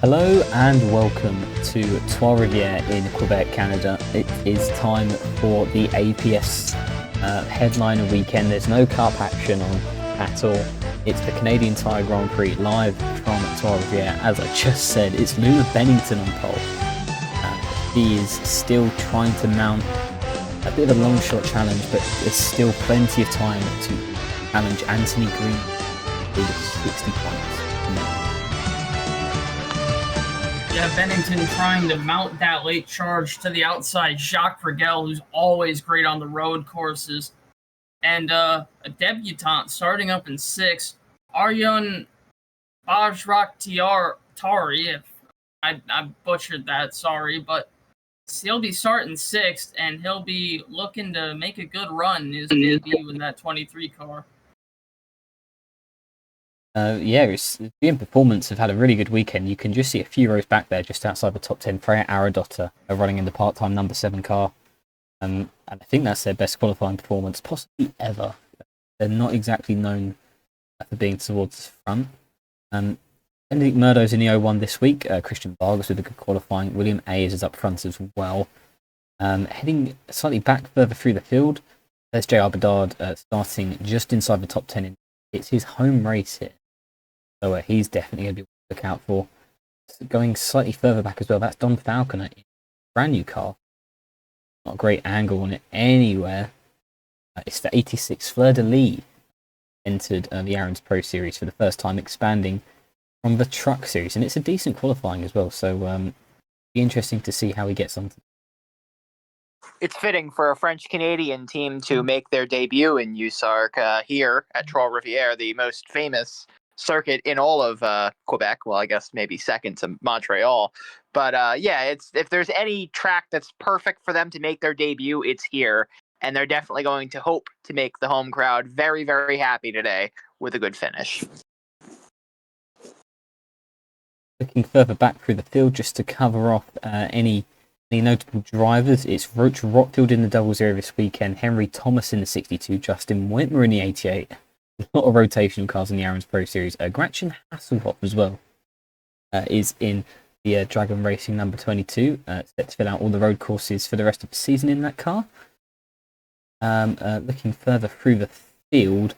Hello and welcome to Trois-Rivieres in Quebec, Canada. It is time for the APS headliner weekend. There's no cup action on at all. It's the Canadian Tire Grand Prix live from Trois-Rivieres. As I just said, it's Bennington on pole. He is still trying to mount a bit of a long shot challenge, but there's still plenty of time to challenge Anthony Green with 60 points. Yeah, Bennington trying to mount that late charge to the outside. Jacques Rigel, who's always great on the road courses. And a debutant starting up in 6th, Arjun Bajraktari, if I butchered that, sorry, but he'll be starting 6th, and he'll be looking to make a good run in his debut in that 23 car. European Performance have had a really good weekend. You can just see a few rows back there, just outside the top 10. Freya Aradotta are running in the part-time number 7 car. And I think that's their best qualifying performance, possibly ever. They're not exactly known for being towards the front. Benedict Murdo's in the 01 this week. Christian Vargas with a good qualifying. William Ayers is up front as well. Heading slightly back further through the field, there's J.R. Bedard starting just inside the top 10. It's his home race here. So he's definitely going to be one to look out for. Going slightly further back as well, that's Don Falconer. Brand new car. Not a great angle on it anywhere. It's the 86 Fleur de Lis. Entered the Aaron's Pro Series for the first time, expanding from the Truck Series. And it's a decent qualifying as well. So be interesting to see how he gets on. It's fitting for a French-Canadian team to make their debut in USARC here at Trois-Rivieres, the most famous circuit in all of Quebec. Well, I guess maybe second to Montreal. But if there's any track that's perfect for them to make their debut, it's here. And they're definitely going to hope to make the home crowd very, very happy today with a good finish. Looking further back through the field, just to cover off any notable drivers, it's Roach Rotfield in the double zero this weekend, Henry Thomas in the 62, Justin Whitmer in the 88. A lot of rotational cars in the Aaron's Pro Series. Gretchen Hasselhoff as well is in the Dragon Racing number 22, set to fill out all the road courses for the rest of the season in that car. Looking further through the field,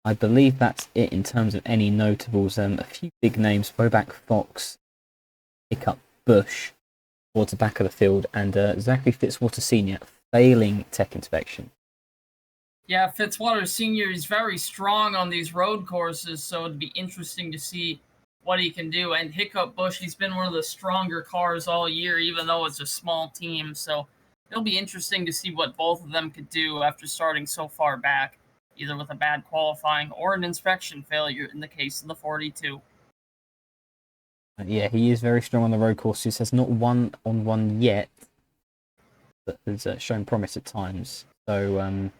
I believe that's it in terms of any notables. A few big names, Boback Fox, Pickup Bush towards the back of the field, and Zachary Fitzwater Sr. failing tech inspection. Yeah, Fitzwater Sr. is very strong on these road courses, so it'd be interesting to see what he can do. And Hiccup Bush, he's been one of the stronger cars all year, even though it's a small team. So it'll be interesting to see what both of them could do after starting so far back, either with a bad qualifying or an inspection failure in the case of the 42. Yeah, he is very strong on the road courses. Has not won on one yet, but has shown promise at times. So,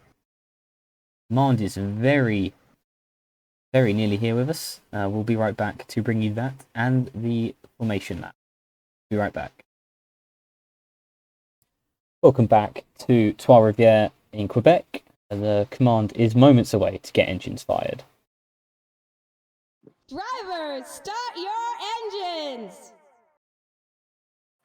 Mand is very, very nearly here with us. We'll be right back to bring you that and the formation lap. Be right back. Welcome back to Trois-Rivieres in Quebec. The command is moments away to get engines fired. Drivers, start your engines!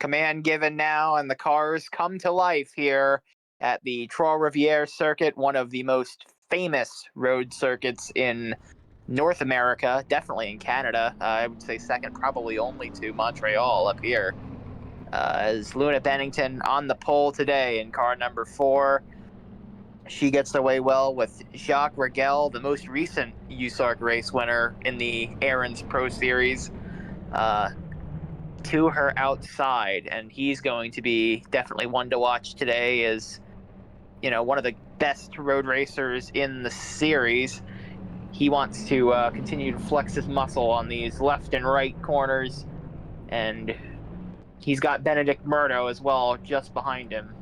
Command given now, and the cars come to life here at the Trois-Rivieres circuit, one of the most famous road circuits in North America, definitely in Canada. I would say second probably only to Montreal up here. As Luna Bennington on the pole today in car number 4. She gets away well with Jacques Rigel, the most recent USARC race winner in the Aaron's Pro Series, to her outside. And he's going to be definitely one to watch today as, one of the best road racers in the series. He wants to continue to flex his muscle on these left and right corners. And he's got Benedict Murdo as well just behind him.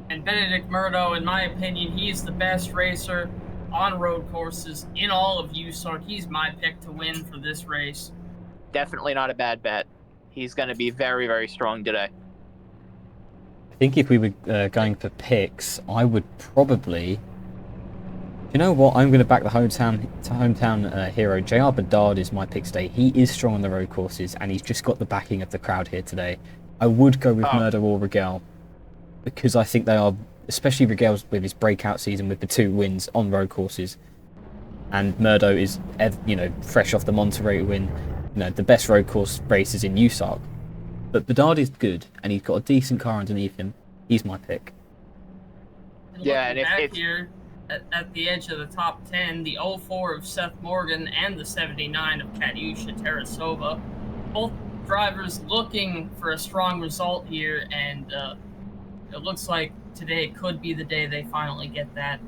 And Benedict Murdo, in my opinion, he's the best racer on road courses in all of USARC. He's my pick to win for this race. Definitely not a bad bet. He's going to be very, very strong today. I think if we were going for picks, I would probably You know what? I'm going to back the hometown hero. JR Bedard is my pick today. He is strong on the road courses, and he's just got the backing of the crowd here today. I would go with Murdo or Rigel, because I think they are, especially Rigel's with his breakout season with the 2 wins on road courses, and Murdo is, fresh off the Monterey win, the best road course races in USARC. But Bedard is good, and he's got a decent car underneath him. He's my pick. And Yeah, looking and back here at the edge of the top 10, the 04 of Seth Morgan and the 79 of Katyusha Tarasova, both drivers looking for a strong result here, and it looks like today could be the day they finally get that.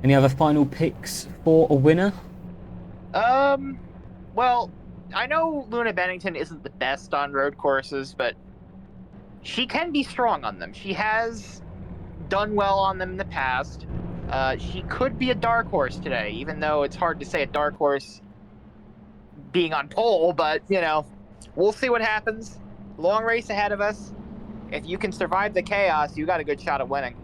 Any other final picks for a winner? Well, I know Luna Bennington isn't the best on road courses, but she can be strong on them. She has done well on them in the past. She could be a dark horse today, even though it's hard to say a dark horse being on pole, but, we'll see what happens. Long race ahead of us. If you can survive the chaos, you got a good shot at winning.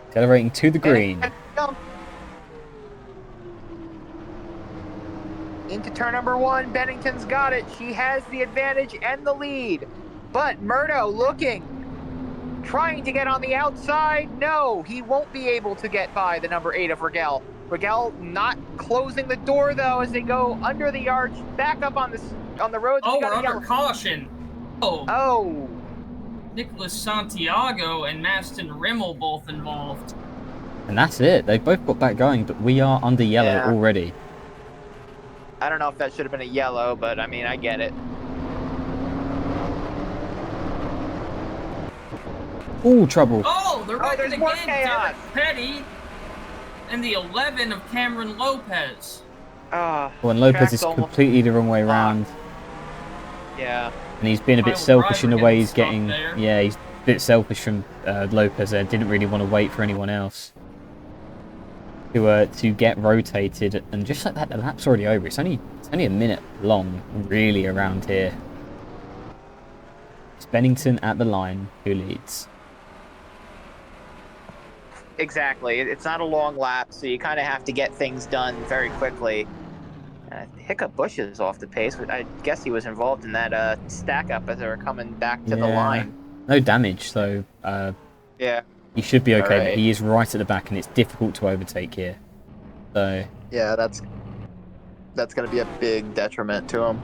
Accelerating to the green. Into turn number 1, Bennington's got it. She has the advantage and the lead. But Murdo trying to get on the outside. No, he won't be able to get by the number 8 of Rigel. Rigel not closing the door, though, as they go under the arch, back up on the road. Oh, we're under caution. Oh. Nicholas Santiago and Maston Rimmel both involved. And that's it. They've both got back going, but we are under yellow already. I don't know if that should have been a yellow, but I mean, I get it. Ooh, trouble. Oh, they're wrecking there's more again. chaos. Derek Petty and the 11 of Cameron Lopez. Well, and Lopez is completely the wrong way around. Yeah. And he's been a bit selfish in the way he's getting... Yeah, he's a bit selfish from Lopez there. Didn't really want to wait for anyone else to get rotated. And just like that, the lap's already over. It's only a minute long, really, around here. It's Bennington at the line who leads. Exactly. It's not a long lap, so you kind of have to get things done very quickly. Hiccup Bush is off the pace, but I guess he was involved in that stack up as they were coming back to the line. No damage, so yeah, he should be okay. Right. But he is right at the back, and it's difficult to overtake here. So yeah, that's going to be a big detriment to him.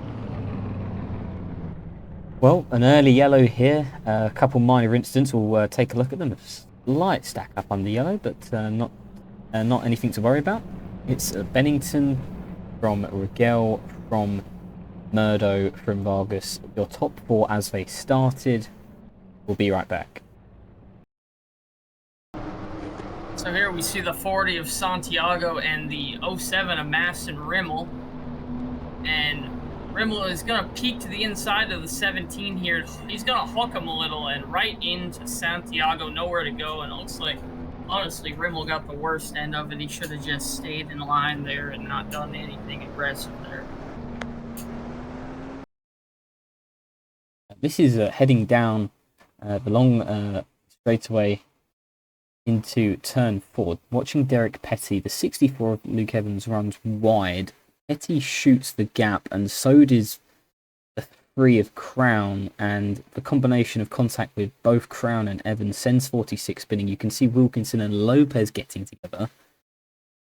Well, an early yellow here. A couple minor incidents. We'll take a look at them. Slight stack up on the yellow, but not anything to worry about. It's Bennington from Rigel, from Murdo, from Vargas. Your top 4 as they started. We'll be right back. So here we see the 40 of Santiago and the 07 of Maston Rimmel. And Rimmel is going to peek to the inside of the 17 here. He's going to hook him a little and right into Santiago, nowhere to go. And it looks like, honestly, Rimmel got the worst end of it. He should have just stayed in line there and not done anything aggressive there. This is heading down the long straightaway into turn 4. Watching Derek Petty, the 64 of Luke Evans runs wide. Petty shoots the gap, and so does the 3 of Crown, and the combination of contact with both Crown and Evans sends 46 spinning. You can see Wilkinson and Lopez getting together,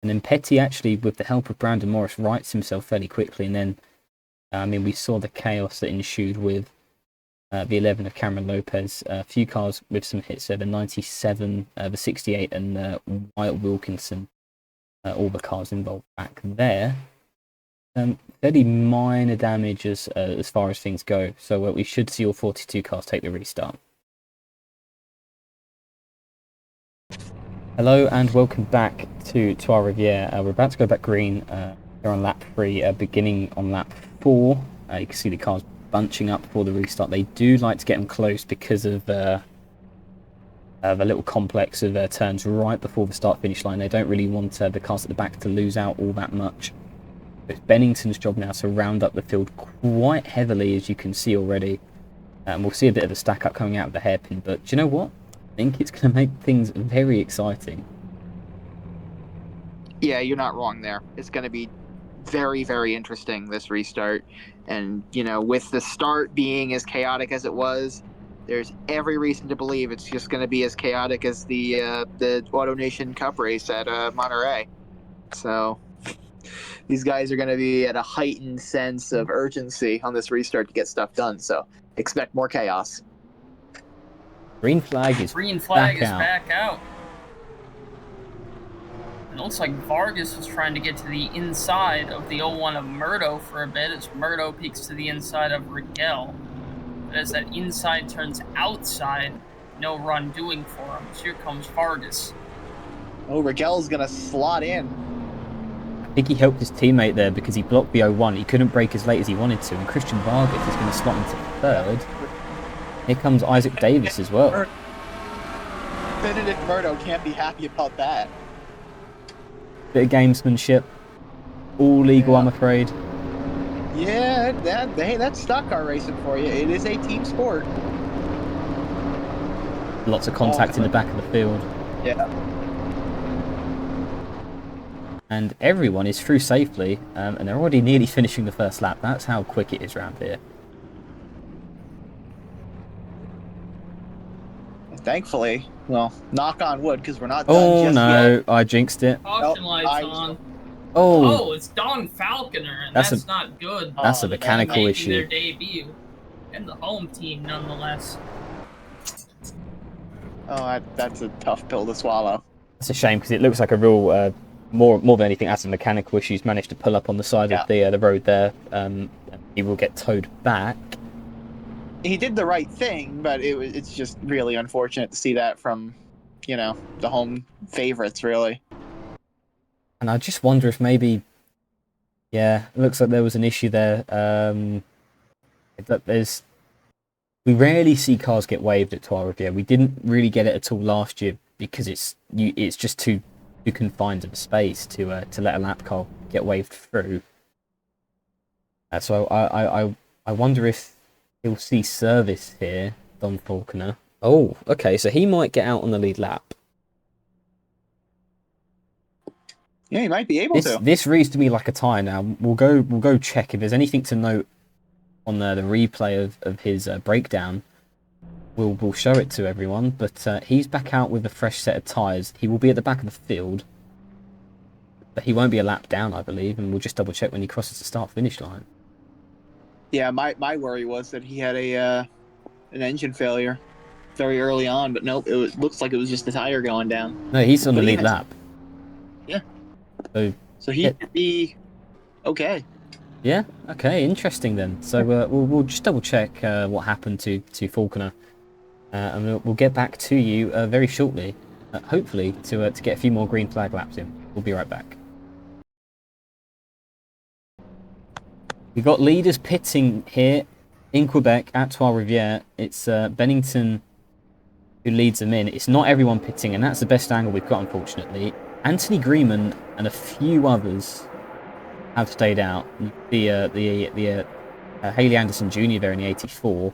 and then Petty actually, with the help of Brandon Morris, rights himself fairly quickly, and then we saw the chaos that ensued with the 11 of Cameron Lopez. A few cars with some hits there, the 97, the 68, and Wyatt Wilkinson, all the cars involved back there. Fairly minor damage as far as things go, so we should see all 42 cars take the restart. Hello and welcome back to Trois-Rivieres. We're about to go back green here on lap 3, beginning on lap 4. You can see the cars bunching up for the restart. They do like to get them close because of the little complex of turns right before the start-finish line. They don't really want the cars at the back to lose out all that much. It's Bennington's job now to round up the field quite heavily, as you can see already. And we'll see a bit of a stack-up coming out of the hairpin, but do you know what? I think it's going to make things very exciting. Yeah, you're not wrong there. It's going to be very, very interesting, this restart. And, you know, with the start being as chaotic as it was, there's every reason to believe it's just going to be as chaotic as the Auto Nation Cup race at Monterey. So these guys are going to be at a heightened sense of urgency on this restart to get stuff done. So expect more chaos. Green flag is back out. It looks like Vargas was trying to get to the inside of the 01 of Murdo for a bit as Murdo peeks to the inside of Rigel. But as that inside turns outside, no run doing for him. So here comes Vargas. Oh, Rigel's going to slot in. I think he helped his teammate there because he blocked the 01. He couldn't brake as late as he wanted to, and Christian Vargas is going to slot into third. Here comes Isaac Davis as well. Benedict Murdo can't be happy about that. Bit of gamesmanship. All legal, I'm afraid. Yeah, that's stock car racing for you. It is a team sport. Lots of contact in the back of the field. Yeah. And everyone is through safely, and they're already nearly finishing the first lap. That's how quick it is around here. Thankfully, well, knock on wood, because we're not done just yet. I jinxed it. Caution lights on. Oh, it's Don Falconer, and that's not good. That's a mechanical issue. Their debut, and the home team, nonetheless. Oh, that's a tough pill to swallow. It's a shame because it looks like a real, more than anything, as a mechanical issue, he's managed to pull up on the side of the road there. He will get towed back. He did the right thing, but it's just really unfortunate to see that from, you know, the home favorites, really. And I just wonder if maybe, it looks like there was an issue there. We rarely see cars get waved at Trois-Rivieres. We didn't really get it at all last year because it's just too confined of a space to let a lap car get waved through. So I wonder if he'll see service here, Don Falconer. Oh, okay, so he might get out on the lead lap. Yeah, he might be able to. This reads to me like a tie now. We'll go check if there's anything to note on the replay of his breakdown. We'll show it to everyone. But he's back out with a fresh set of tyres. He will be at the back of the field, but he won't be a lap down, I believe. And we'll just double check when he crosses the start-finish line. Yeah, my worry was that he had an engine failure very early on, but nope, it looks like it was just the tire going down. No, he's on the lead lap. Yeah. So he could be okay. Yeah. Okay. Interesting then. So we'll just double check what happened to Falconer, and we'll get back to you very shortly, hopefully to get a few more green flag laps in. We'll be right back. We've got leaders pitting here in Quebec at Trois-Rivieres. It's Bennington who leads them in. It's not everyone pitting, and that's the best angle we've got, unfortunately. Anthony Greenman and a few others have stayed out. The Haley Anderson Jr. there in the 84.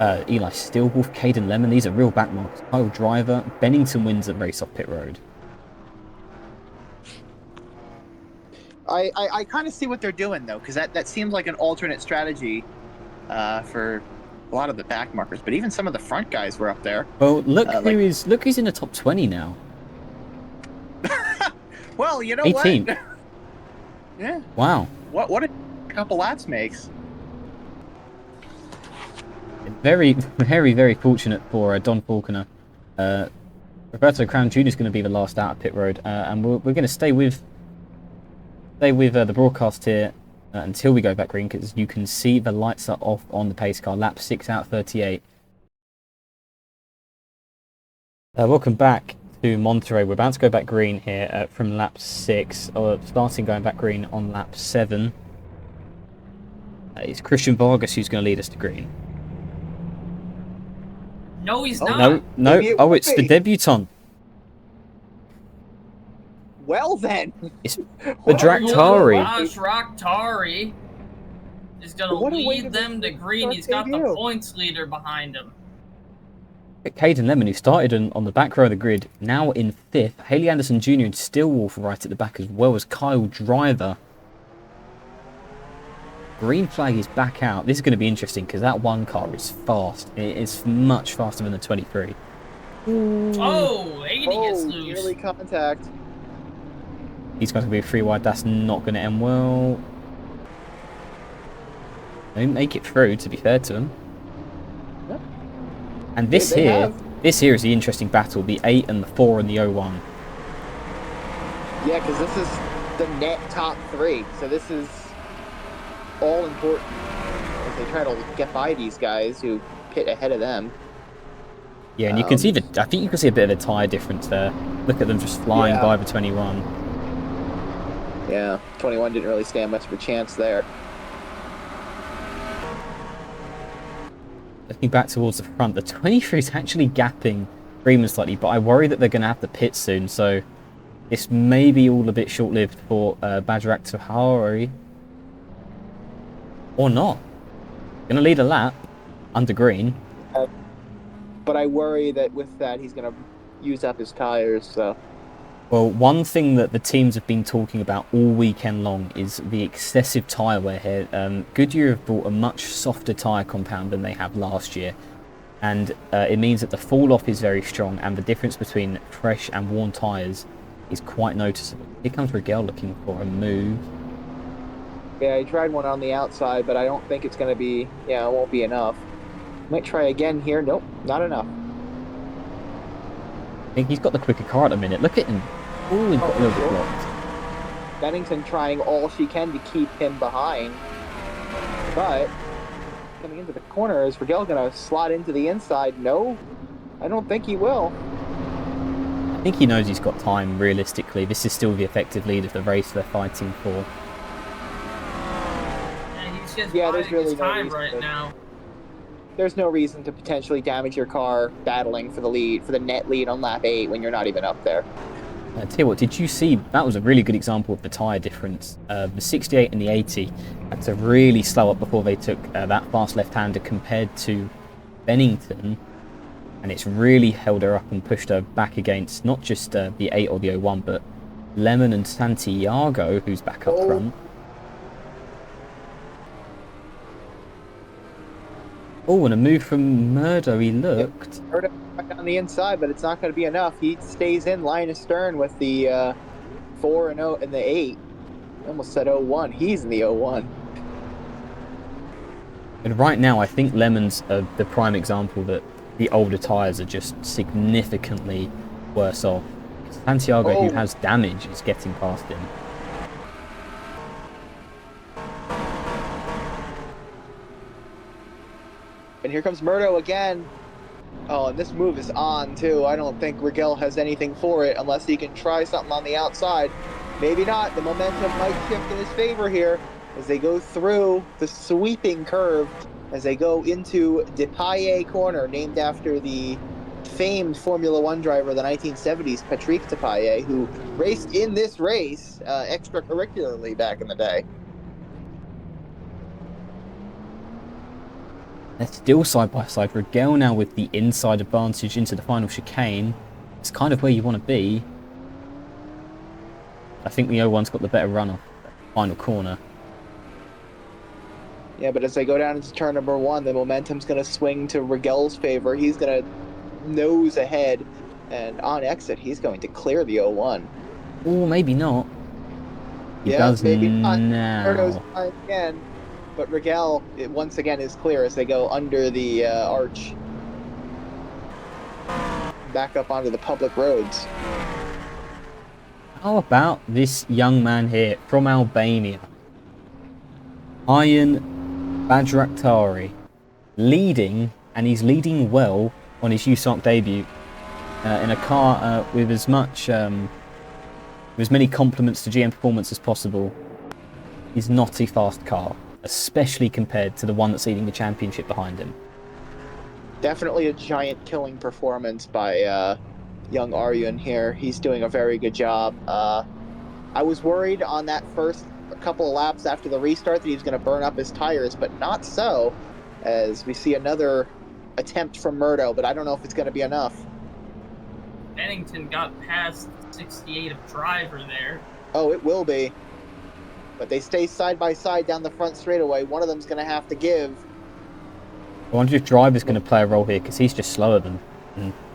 Eli Stillwolf, Caden Lemon. These are real backmarks. Kyle Driver. Bennington wins the race off pit road. I kind of see what they're doing, though, because that seems like an alternate strategy for a lot of the back markers. But even some of the front guys were up there. Well, look who's in the top 20 now. Well, you know 18. what? Yeah. Wow. What a couple laps makes. Very, very, very fortunate for Don Falconer. Roberto Crown Jr. is going to be the last out of pit road, and we're going to stay with the broadcast here until we go back green, because you can see the lights are off on the pace car. Lap 6 out of 38. Welcome back to Monterey. We're about to go back green here from lap 6, or starting going back green on lap 7. It's Christian Vargas who's going to lead us to green. No, he's Oh, not. No, no. Maybe it Oh, will it's the be. debutant. Well then. It's What a- Badraktari. Badraktari is going What to a way to lead make them to your green. first He's got the debut. points leader behind him. Caden Lemon, who started on the back row of the grid, now in 5th. Haley Anderson Jr. and Stillwolf right at the back, as well as Kyle Driver. Green flag is back out. This is going to be interesting because that one car is fast. It is much faster than the 23. Oh, 80 gets loose. Nearly contact. He's going to be a free wide. That's not going to end well. They didn't make it through, to be fair to him. Yep. And this They here, have. this here is the interesting battle. The 8 and the 4 and the 01. Yeah, because this is the net top 3. So this is all important as they try to get by these guys who pit ahead of them. Yeah, and you can see I think you can see a bit of a tyre difference there. Look at them just flying by the 21. Yeah, 21 didn't really stand much of a chance there. Looking back towards the front, the 23 is actually gapping Freeman slightly, but I worry that they're going to have to pit soon, so this may be all a bit short-lived for Badraktari. Or not. Going to lead a lap under green. But I worry that with that he's going to use up his tires, so... Well, one thing that the teams have been talking about all weekend long is the excessive tyre wear here. Goodyear have brought a much softer tyre compound than they have last year, and it means that the fall-off is very strong, and the difference between fresh and worn tyres is quite noticeable. Here comes Rigel looking for a move. Yeah, he tried one on the outside, but I don't think it's going to be... Yeah, it won't be enough. Might try again here. Nope, not enough. I think he's got the quicker car at the minute. Look at him. Oh, he's got a little bit blocked. Bennington trying all she can to keep him behind. But coming into the corner, is Rigel going to slot into the inside? No, I don't think he will. I think he knows he's got time, realistically. This is still the effective lead of the race they're fighting for. And he's just Yeah, biding there's really his no time reason right to- now. There's no reason to potentially damage your car battling for the lead, for the net lead on lap 8 when you're not even up there. Tell you what, did you see, that was a really good example of the tyre difference. The 68 and the 80 had to really slow up before they took that fast left-hander compared to Bennington, and it's really held her up and pushed her back against not just the 8 or the 01, but Lemon and Santiago, who's back up front. Oh, and a move from Murdo, he looked. Heard it right on the inside, but it's not going to be enough. He stays in line astern with the 4 and 0 and the 8. I almost said 01. He's in the 01. And right now, I think Lemon's the prime example that the older tyres are just significantly worse off. Santiago, who has damage, is getting past him. And here comes Murdo again. Oh, and this move is on, too. I don't think Rigel has anything for it unless he can try something on the outside. Maybe not. The momentum might shift in his favor here as they go through the sweeping curve, as they go into Depailler Corner, named after the famed Formula One driver of the 1970s, Patrick Depailler, who raced in this race extracurricularly back in the day. They're still side by side. Rigel now with the inside advantage into the final chicane. It's kind of where you want to be. I think the 01's got the better run off that final corner. Yeah, but as they go down into turn number 1, the momentum's going to swing to Rigel's favor. He's going to nose ahead, and on exit, he's going to clear the 01. Oh, maybe not. He does maybe not. now. Murdo's trying again, but Rigel, once again, is clear as they go under the arch. Back up onto the public roads. How about this young man here from Albania? Iron Badraktari. Leading, and he's leading well on his USARC debut in a car with as much, with as many compliments to GM Performance as possible. He's not a fast car, especially compared to the one that's leading the championship behind him. Definitely a giant killing performance by young Aryun here. He's doing a very good job. I was worried on that first couple of laps after the restart that he was going to burn up his tires, but not so, as we see another attempt from Murdo, but I don't know if it's going to be enough. Bennington got past 68 of driver there. Oh, it will be. But they stay side by side down the front straightaway. One of them's going to have to give. I wonder if driver's going to play a role here, because he's just slower than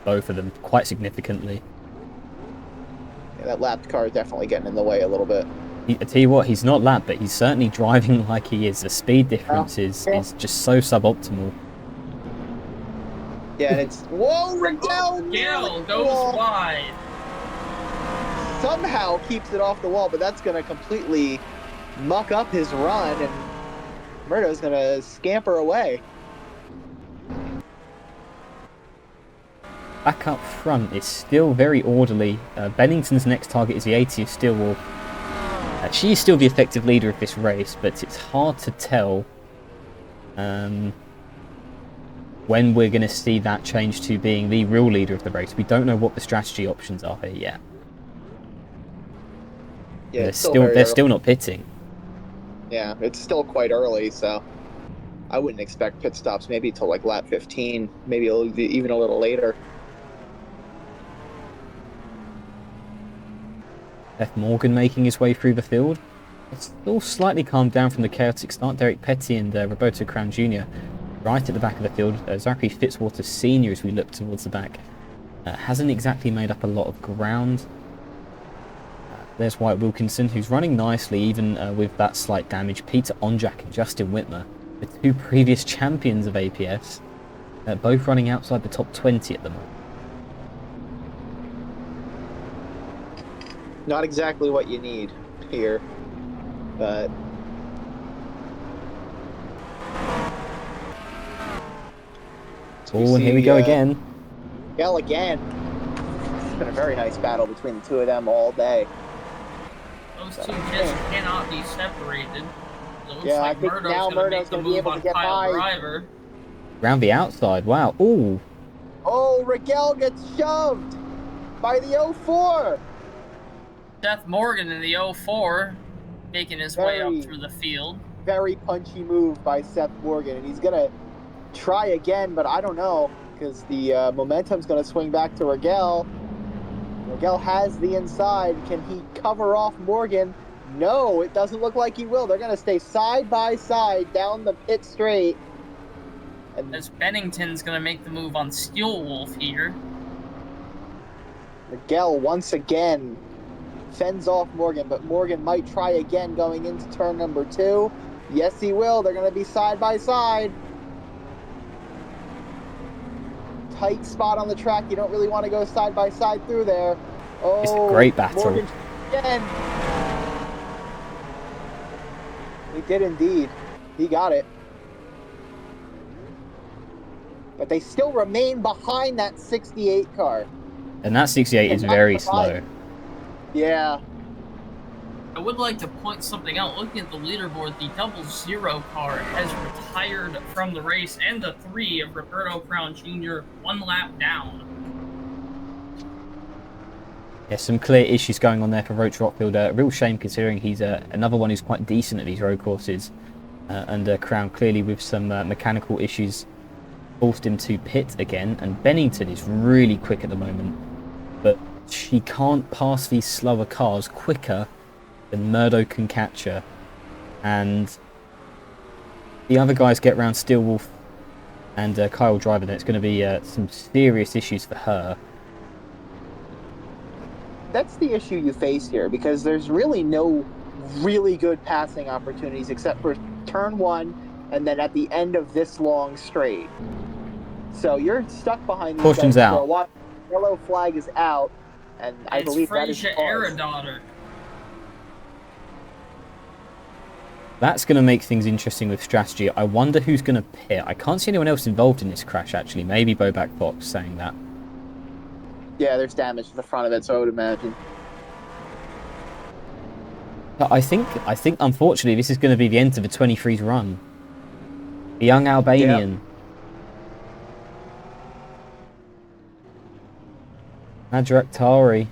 both of them quite significantly. Yeah, that lapped car is definitely getting in the way a little bit. I tell you what, he's not lapped, but he's certainly driving like he is. The speed difference is just so suboptimal. Yeah, and it's... Whoa, Rigel! Gale goes wide. Somehow keeps it off the wall, but that's going to completely muck up his run, and Murdo's going to scamper away. Back up front, it's still very orderly. Bennington's next target is the 80th Stillwell. She is still the effective leader of this race, but it's hard to tell when we're going to see that change to being the real leader of the race. We don't know what the strategy options are here yet. Yeah, they're still not pitting. Yeah, it's still quite early, so I wouldn't expect pit stops maybe till like lap 15, maybe even a little later. Seth Morgan making his way through the field. It's all slightly calmed down from the chaotic start. Derek Petty and Roberto Crown Jr. right at the back of the field. Zachary Fitzwater Sr., as we look towards the back, hasn't exactly made up a lot of ground. There's Wyatt Wilkinson, who's running nicely, even with that slight damage. Peter Onjak and Justin Whitmer, the two previous champions of APS, both running outside the top 20 at the moment. Not exactly what you need here, but... Oh, and here we go again. Gale again. It's been a very nice battle between the two of them all day. Those two just cannot be separated. It looks Yeah, like I think Murdo's now gonna Murdo's make the gonna be move able on to get Kyle by. Driver. Round the outside, wow. Ooh. Oh, Rigel gets shoved by the 04. Seth Morgan in the 04, making his way up through the field. Very punchy move by Seth Morgan, and he's going to try again, but I don't know, because the momentum's going to swing back to Rigel. Rigel has the inside. Can he cover off Morgan? No, it doesn't look like he will. They're going to stay side by side down the pit straight. And As Bennington's going to make the move on Steel Wolf here. Rigel once again fends off Morgan, but Morgan might try again going into turn number 2. Yes, he will. They're going to be side by side. Tight spot on the track. You don't really want to go side by side through there. Oh, It's a great battle. Morgan again. He did indeed. He got it. But they still remain behind that 68 car. And that 68 is very slow. Yeah. I would like to point something out. Looking at the leaderboard, the 00 car has retired from the race, and the 3 of Roberto Crown Jr. 1 lap down. Yeah, some clear issues going on there for Roach Rockfield. A real shame considering he's another one who's quite decent at these road courses. And Crown clearly with some mechanical issues forced him to pit again. And Bennington is really quick at the moment. But she can't pass these slower cars quicker than Murdo can catch her. And the other guys get round Steelwolf and Kyle Driver. Then it's going to be some serious issues for her. That's the issue you face here, because there's really no really good passing opportunities except for turn 1 and then at the end of this long straight. So you're stuck behind these Caution's guys out. for a while. Yellow flag is out, and I believe that is Freya cause. Aerodaughter. That's going to make things interesting with strategy. I wonder who's going to pit. I can't see anyone else involved in this crash, actually. Maybe Boback Fox saying that. Yeah, there's damage to the front of it, so I would imagine. But I think unfortunately this is going to be the end of the 23's run. The young Albanian. Madrak,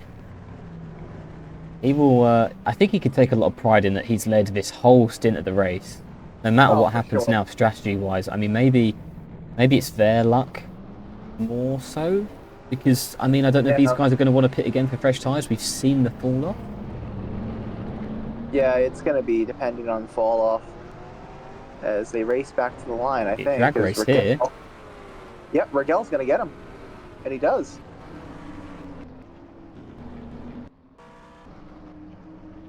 he will. I think he could take a lot of pride in that he's led this whole stint of the race, no matter Oh, what for happens sure. now, strategy-wise. I mean, maybe it's their luck more so, because I mean, I don't know if these guys are going to want to pit again for fresh tyres. We've seen the fall off. Yeah, it's going to be dependent on fall off as they race back to the line, I think. Drag race here. Yep, Ragel's going to get him. And he does.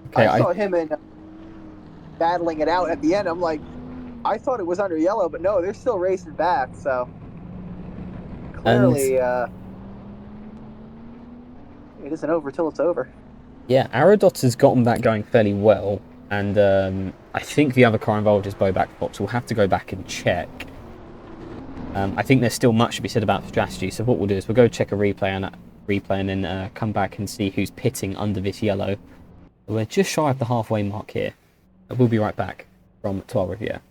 Okay, I saw him battling it out at the end. I'm like, I thought it was under yellow, but no, they're still racing back. So clearly, it isn't over till it's over. Yeah, Aerodot has gotten that going fairly well, and I think the other car involved is Bobak Fox. We'll have to go back and check. I think there's still much to be said about the strategy, so what we'll do is we'll go check a replay and then come back and see who's pitting under this yellow. We're just shy of the halfway mark here. We'll be right back from Trois-Rivieres.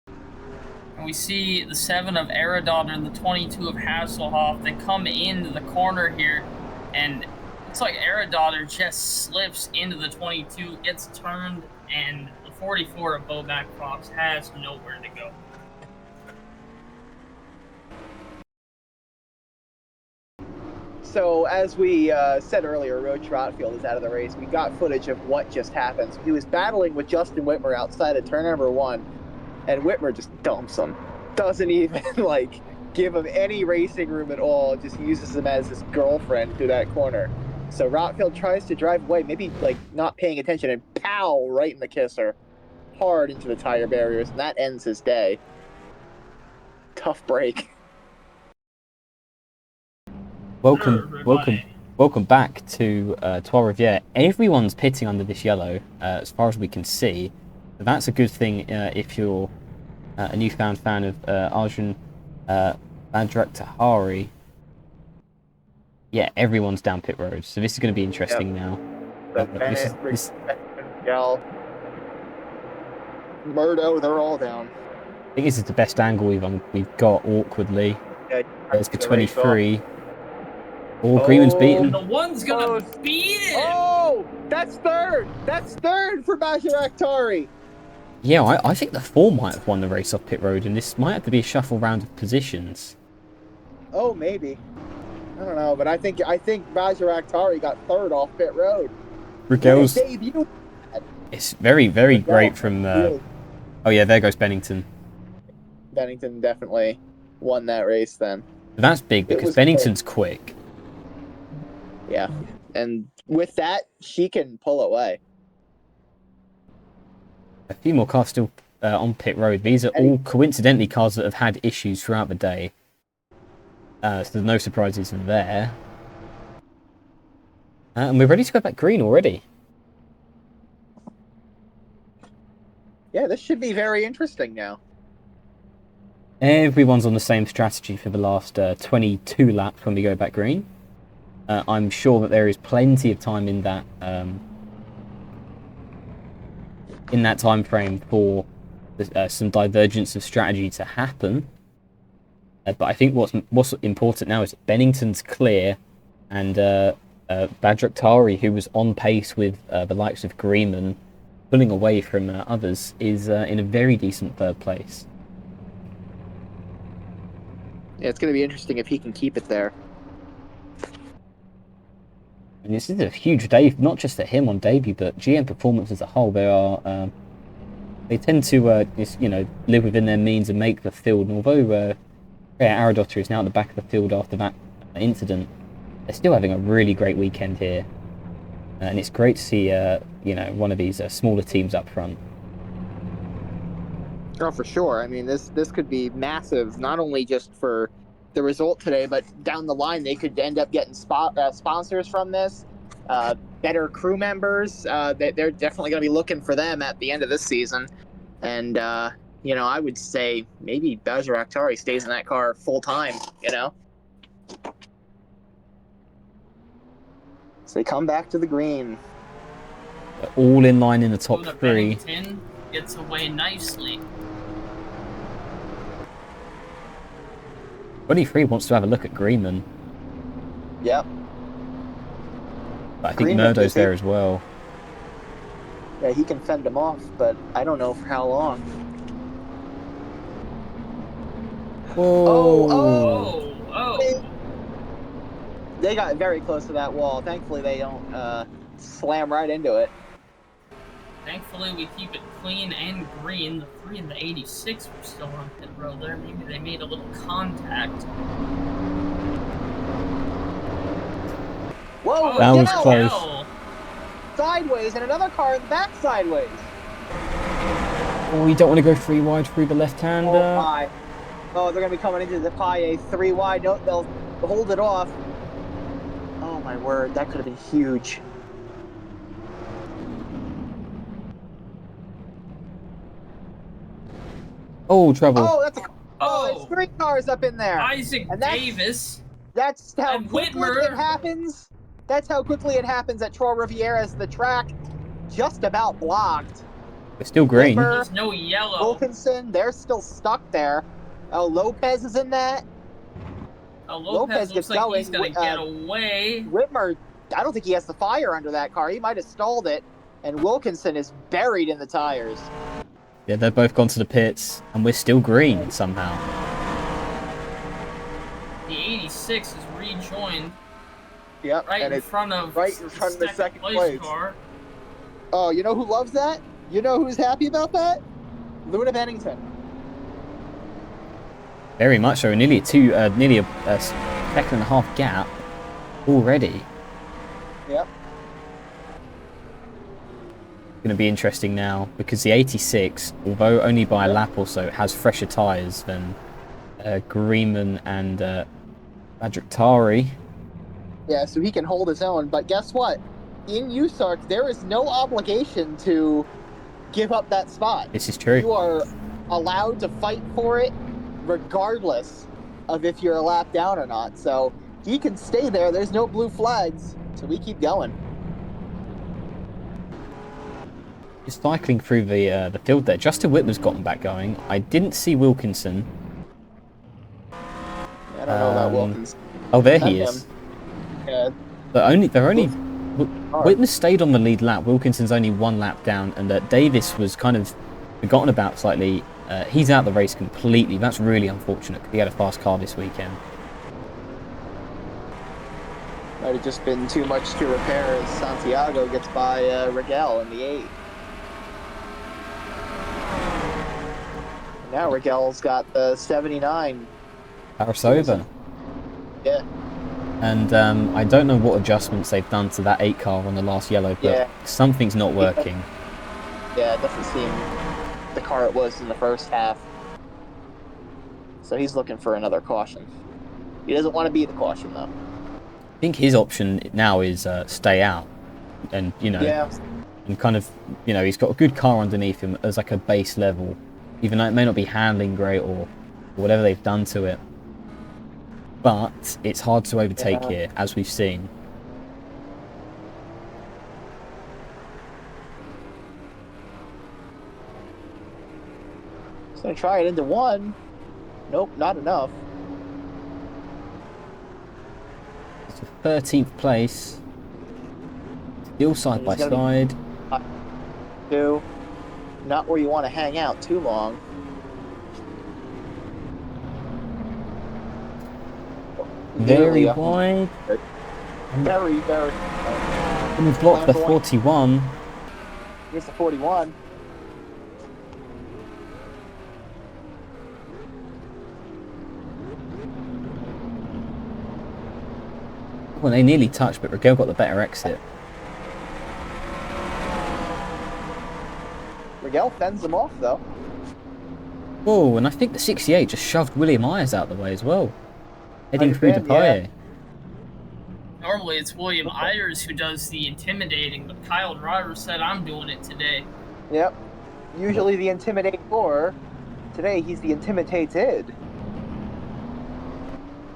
And we see the 7 of Aerodot and the 22 of Hasselhoff. They come into the corner here, and it's like Aerodot just slips into the 22, gets turned, and the 44 of Bobak Fox has nowhere to go. So, as we said earlier, Road Trotfield is out of the race. We got footage of what just happened. He was battling with Justin Whitmer outside of turn number 1, and Whitmer just dumps him. Doesn't even, give him any racing room at all. Just uses him as his girlfriend through that corner. So, Rotfield tries to drive away, maybe, not paying attention, and pow, right in the kisser. Hard into the tire barriers, and that ends his day. Tough break. Welcome back to Trois-Rivieres. Everyone's pitting under this yellow, as far as we can see. That's a good thing if you're a newfound fan of Arjun Madrak. Yeah, everyone's down pit road, so this is going to be interesting now. Murdo, they're all down. I think this is the best angle we've got awkwardly. Yeah, there's the 23. Oh, Greenman's beaten. The one's gonna beat it! Oh, that's third! That's third for Bajarak. Yeah, I think the 4 might have won the race off pit road, and this might have to be a shuffle round of positions. Oh, maybe. I don't know, but I think Bajarak got third off pit road. Ragel's debut. It's very, very great from... Oh yeah, there goes Bennington. Bennington definitely won that race then. That's big because Bennington's quick. Yeah, and with that, she can pull away. A few more cars still on pit road. These are all coincidentally cars that have had issues throughout the day. So there's no surprises in there. And we're ready to go back green already. Yeah, this should be very interesting now. Everyone's on the same strategy for the last 22 laps when we go back green. I'm sure that there is plenty of time in that time frame for some divergence of strategy to happen. But I think what's important now is that Bennington's clear, and Bajarak, who was on pace with the likes of Greenman, pulling away from others, is in a very decent third place. Yeah, it's going to be interesting if he can keep it there. And this is a huge day, not just at him on debut, but GM Performance as a whole. They tend to live within their means and make the field. And although Aerodot is now at the back of the field after that incident, they're still having a really great weekend here. And it's great to see one of these smaller teams up front. Oh, for sure. I mean, this could be massive, not only just for the result today, but down the line they could end up getting sponsors from this, better crew members. They're definitely going to be looking for them at the end of this season. And, I would say maybe Bajarak stays in that car full time, So they come back to the green. They're all in line in the top 3. Bennington gets away nicely. 23 wants to have a look at Greenman. Yep. But I think Greenman Murdo's is there it. as well. Yeah, he can fend him off, but I don't know for how long. Whoa! Oh. They got very close to that wall. Thankfully, they don't slam right into it. Thankfully, we keep it clean and green. The 3 and the 86 were still on pit road there. Maybe they made a little contact. Whoa, That was Miguel! close. Sideways, and another car in the back sideways. Oh, you don't want to go 3 wide through the left-hander. Oh my! Oh, they're gonna be coming into the Pie 3 wide. No, they'll hold it off. Oh my word, that could have been huge. Oh, trouble. Oh, that's there's 3 cars up in there. Isaac And that's- Davis. That's how And quickly Whitmer. it happens. That's how quickly it happens at Trois-Rivieres. The track just about blocked. It's still green. Whitmer, There's no yellow. Wilkinson, they're still stuck there. Oh, Lopez is in that. Lopez looks gets like going. he's gonna get away. Whitmer, I don't think he has the fire under that car. He might have stalled it. And Wilkinson is buried in the tires. Yeah, they've both gone to the pits, and we're still green somehow. The 86 is rejoined Yep, right and in it's front of the second place place. car. Oh, you know who loves that? You know who's happy about that? Luna Bennington. Very much so. Nearly a second and a half gap already. Yep. Going to be interesting now because the 86, although only by a lap or so, has fresher tyres than Greenman and Adriktari. Yeah, so he can hold his own. But guess what? In USARC, there is no obligation to give up that spot. This is true. You are allowed to fight for it regardless of if you're a lap down or not. So he can stay there. There's no blue flags. So we keep going. Just cycling through the field there. Justin Whitmer's gotten back going. I didn't see Wilkinson. I don't know about Wilkins. Oh, there Not he him. is. Yeah. Whitmer stayed on the lead lap. Wilkinson's only 1 lap down, and Davis was kind of forgotten about slightly. He's out of the race completely. That's really unfortunate because he had a fast car this weekend. Might have just been too much to repair as Santiago gets by Rigel in the 8. Now Rigel's got the 79. Parasova. Yeah. And I don't know what adjustments they've done to that 8 car on the last yellow, but something's not working. Yeah, it doesn't seem the car it was in the first half. So he's looking for another caution. He doesn't want to be the caution, though. I think his option now is stay out. And, and kind of, he's got a good car underneath him as like a base level. Even though it may not be handling great or whatever they've done to it. But it's hard to overtake here, as we've seen. He's going to try it into 1. Nope, not enough. It's the 13th place. Still side by side. 2. Not where you want to hang out too long. Very wide. Very, very. And we've blocked the 41. Here's the 41. Well, they nearly touched, but Rigel got the better exit. Rigel fends them off, though. Oh, and I think the 68 just shoved William Ayers out the way as well. Heading through the Paille. Normally it's William Ayers who does the intimidating, but Kyle Driver said, I'm doing it today. Yep. Usually the intimidator. Today he's the intimidated.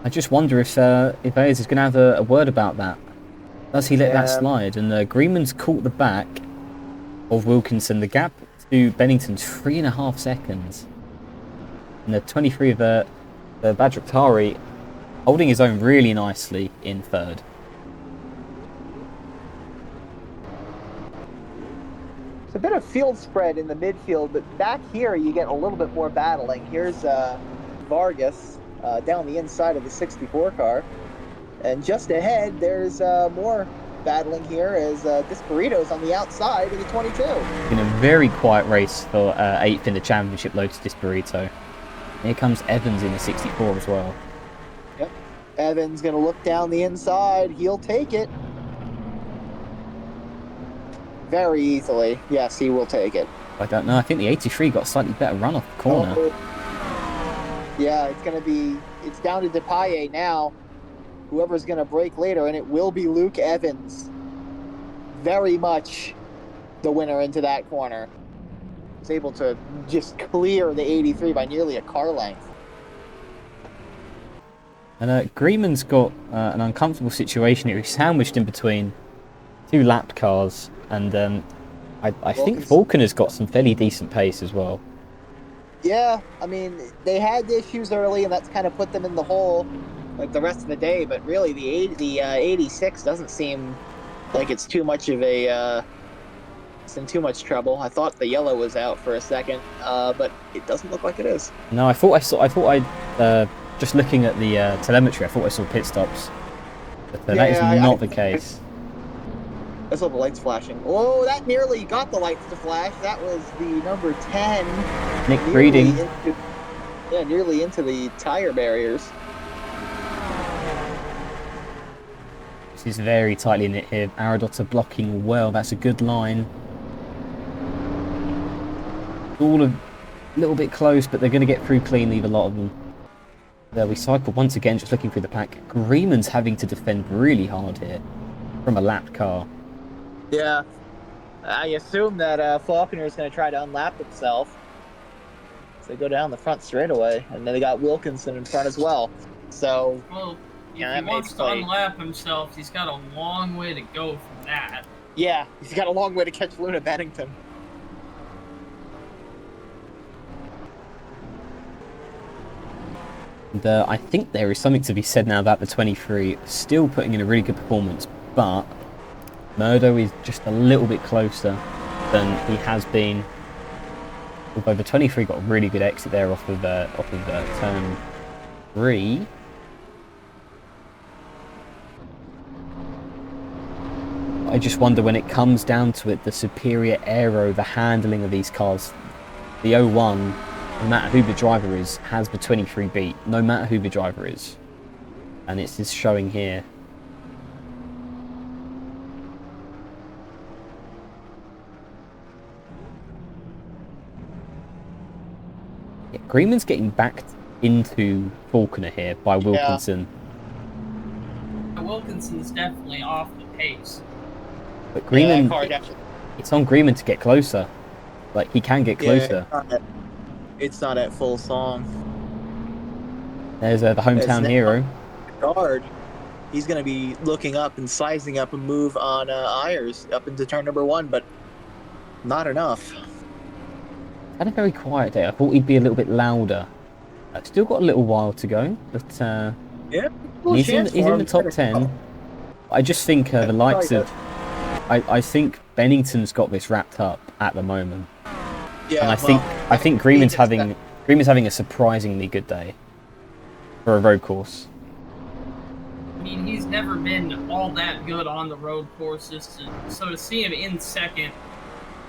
I just wonder if Ayers is going to have a word about that. Does he let that slide? And Greenman's caught the back of Wilkinson. The gap to Bennington's 3.5 seconds. And the 23 of The Bajraktari holding his own really nicely in third. It's a bit of field spread in the midfield, but back here you get a little bit more battling. Here's Vargas down the inside of the 64 car. And just ahead, there's more battling here as Desperido's on the outside of the 22. In a very quiet race for 8th in the championship, Lotus Desperito. Here comes Evans in the 64 as well. Yep. Evans going to look down the inside. He'll take it. Very easily. Yes, he will take it. I don't know. I think the 83 got a slightly better run off the corner. Oh. Yeah, it's going to be... It's down to Depaille now. Whoever's going to break later, and it will be Luke Evans. Very much the winner into that corner. He's able to just clear the 83 by nearly a car length. And Greenman's got an uncomfortable situation here. He's sandwiched in between two lapped cars, and I think Falconer's got some fairly decent pace as well. Yeah, I mean, they had issues early, and that's kind of put them in the hole like the rest of the day, but really the 86 doesn't seem like it's too much of a it's in too much trouble. I thought the yellow was out for a second, but it doesn't look like it is. No, I thought just looking at the telemetry, I thought I saw pit stops, but that is not the case. I saw the lights flashing. Oh, that nearly got the lights to flash. That was the number 10. Nick Breeding. Nearly into the tire barriers. This is very tightly knit here. Aerodotta blocking well. That's a good line. All a little bit close, but they're going to get through cleanly, the lot of them. There we cycle once again, just looking through the pack. Greenman's having to defend really hard here from a lapped car. Yeah. I assume that Faulkner is going to try to unlap himself. So they go down the front straightaway, and then they got Wilkinson in front as well. So... Well, if he wants to unlap himself, he's got a long way to go from that. Yeah, he's got a long way to catch Luna Bennington. And, I think there is something to be said now about the 23 still putting in a really good performance, but Murdo is just a little bit closer than he has been. Although the 23 got a really good exit there off of turn 3. I just wonder when it comes down to it, the superior aero, the handling of these cars, the 01, no matter who the driver is, has the 23 beat, no matter who the driver is. And it's just showing here. Yeah, Greenman's getting backed into Falconer here by Wilkinson. Yeah. Wilkinson's definitely off the pace. But Greenman, it's on Greenman to get closer. Like, he can get closer. Yeah, it's not at full song. There's the hometown hero. Guard. He's going to be looking up and sizing up a move on Ayers up into turn number 1, but not enough. Had a very quiet day. I thought he'd be a little bit louder. Still got a little while to go, but he's in the top 10. I just think the likes of... I think Bennington's got this wrapped up at the moment. Yeah, and I think Greenman's having a surprisingly good day for a road course. I mean, he's never been all that good on the road courses, so to see him in second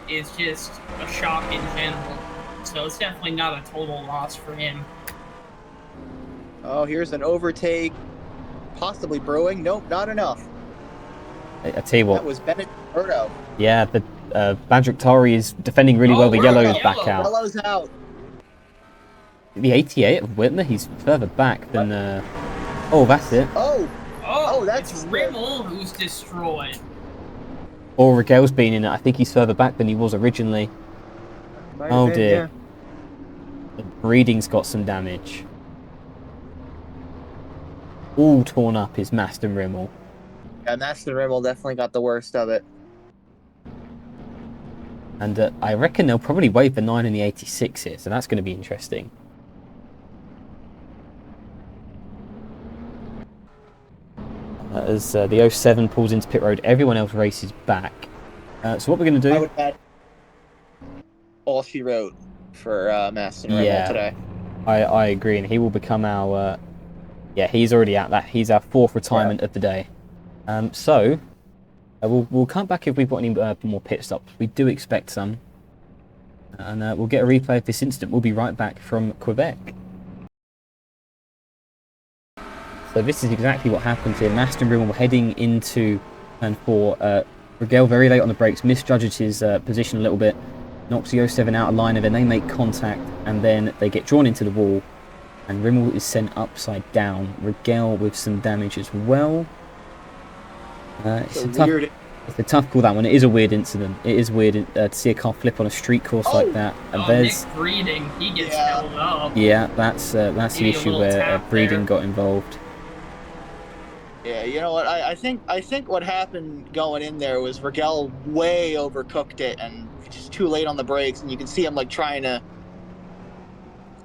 is just a shock in general. So it's definitely not a total loss for him. Oh, here's an overtake, possibly brewing. Nope, not enough. I tell you what. That was Bennett Murdo. Yeah, the Bajraktari is defending really well. The yellow is back out. Yellow's out. The 88 of Whitmer, he's further back than... Oh, that's it. Oh, that's it's Rimmel who's destroyed. Or Rigel's been in it. I think he's further back than he was originally. Oh dear. Yeah. The breeding's got some damage. All torn up is Maston Rimmel. Yeah, Maston Rimmel definitely got the worst of it. And I reckon they'll probably wave the 9 and the 86 here, so that's going to be interesting. as the 07 pulls into pit road. Everyone else races back. So what we're going to I do... would bet all she wrote for Maston Yeah. today. I agree, and he will become our... yeah, he's already at that. He's our 4th retirement of the day. So, we'll come back if we've got any more pit stops. We do expect some. And we'll get a replay of this incident. We'll be right back from Quebec. So this is exactly what happens here. Maston Rimmel heading into turn 4. Rigel very late on the brakes, misjudges his position a little bit, knocks the 07 out of line, and then they make contact, and then they get drawn into the wall, and Rimmel is sent upside down. Rigel with some damage as well. It's a tough call, that one. It is a weird incident. It is weird to see a car flip on a street course like that. And there's Nick Breeding, he gets held up. Yeah, that's the issue where Breeding got involved. Yeah, you know what? I think what happened going in there was Rigel way overcooked it and just too late on the brakes, and you can see him like trying to